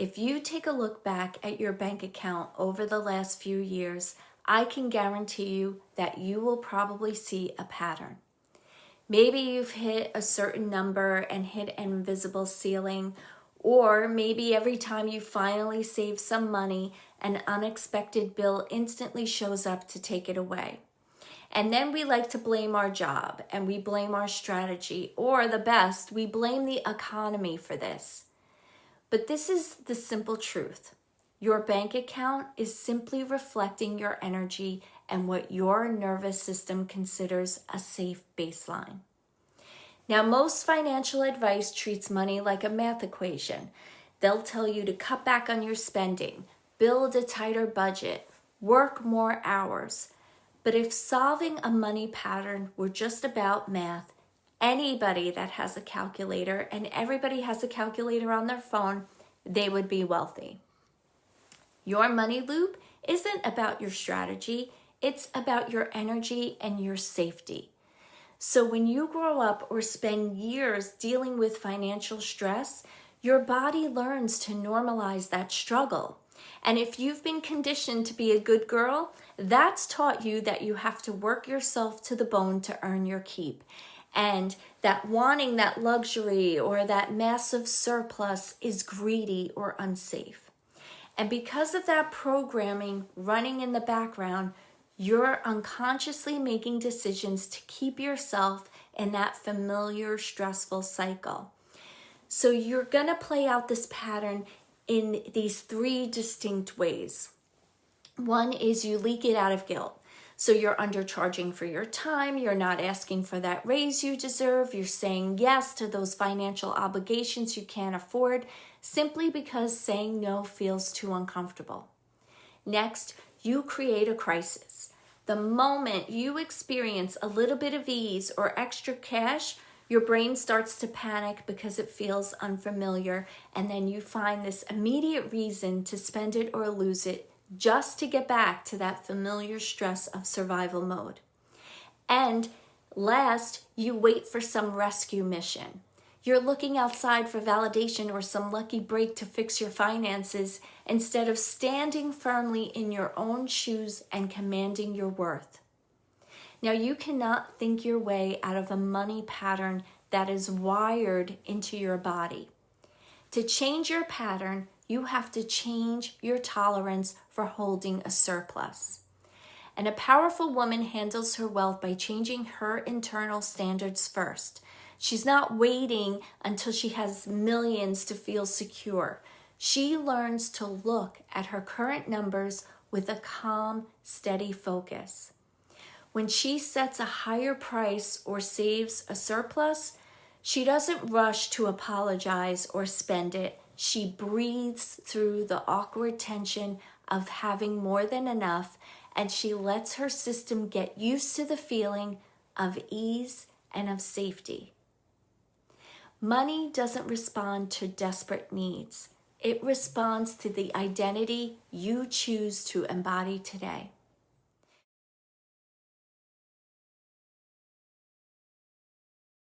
If you take a look back at your bank account over the last few years, I can guarantee you that you will probably see a pattern. Maybe you've hit a certain number and hit an invisible ceiling, or maybe every time you finally save some money, an unexpected bill instantly shows up to take it away. And then we like to blame our job, and we blame our strategy, or the best, we blame the economy for this. But this is the simple truth. Your bank account is simply reflecting your energy and what your nervous system considers a safe baseline. Now, most financial advice treats money like a math equation. They'll tell you to cut back on your spending, build a tighter budget, work more hours. But if solving a money pattern were just about math, anybody that has a calculator, and everybody has a calculator on their phone, they would be wealthy. Your money loop isn't about your strategy, it's about your energy and your safety. So when you grow up or spend years dealing with financial stress, your body learns to normalize that struggle. And if you've been conditioned to be a good girl, that's taught you that you have to work yourself to the bone to earn your keep. And that wanting that luxury or that massive surplus is greedy or unsafe. And because of that programming running in the background, you're unconsciously making decisions to keep yourself in that familiar, stressful cycle. So you're going to play out this pattern in these three distinct ways. One is you leak it out of guilt. So you're undercharging for your time, you're not asking for that raise you deserve, you're saying yes to those financial obligations you can't afford, simply because saying no feels too uncomfortable. Next, you create a crisis. The moment you experience a little bit of ease or extra cash, your brain starts to panic because it feels unfamiliar, and then you find this immediate reason to spend it or lose it just to get back to that familiar stress of survival mode. And last, you wait for some rescue mission. You're looking outside for validation or some lucky break to fix your finances instead of standing firmly in your own shoes and commanding your worth. Now, you cannot think your way out of a money pattern that is wired into your body. To change your pattern, you have to change your tolerance for holding a surplus. And a powerful woman handles her wealth by changing her internal standards first. She's not waiting until she has millions to feel secure. She learns to look at her current numbers with a calm, steady focus. When she sets a higher price or saves a surplus, she doesn't rush to apologize or spend it. She breathes through the awkward tension of having more than enough, and she lets her system get used to the feeling of ease and of safety. Money doesn't respond to desperate needs. It responds to the identity you choose to embody today.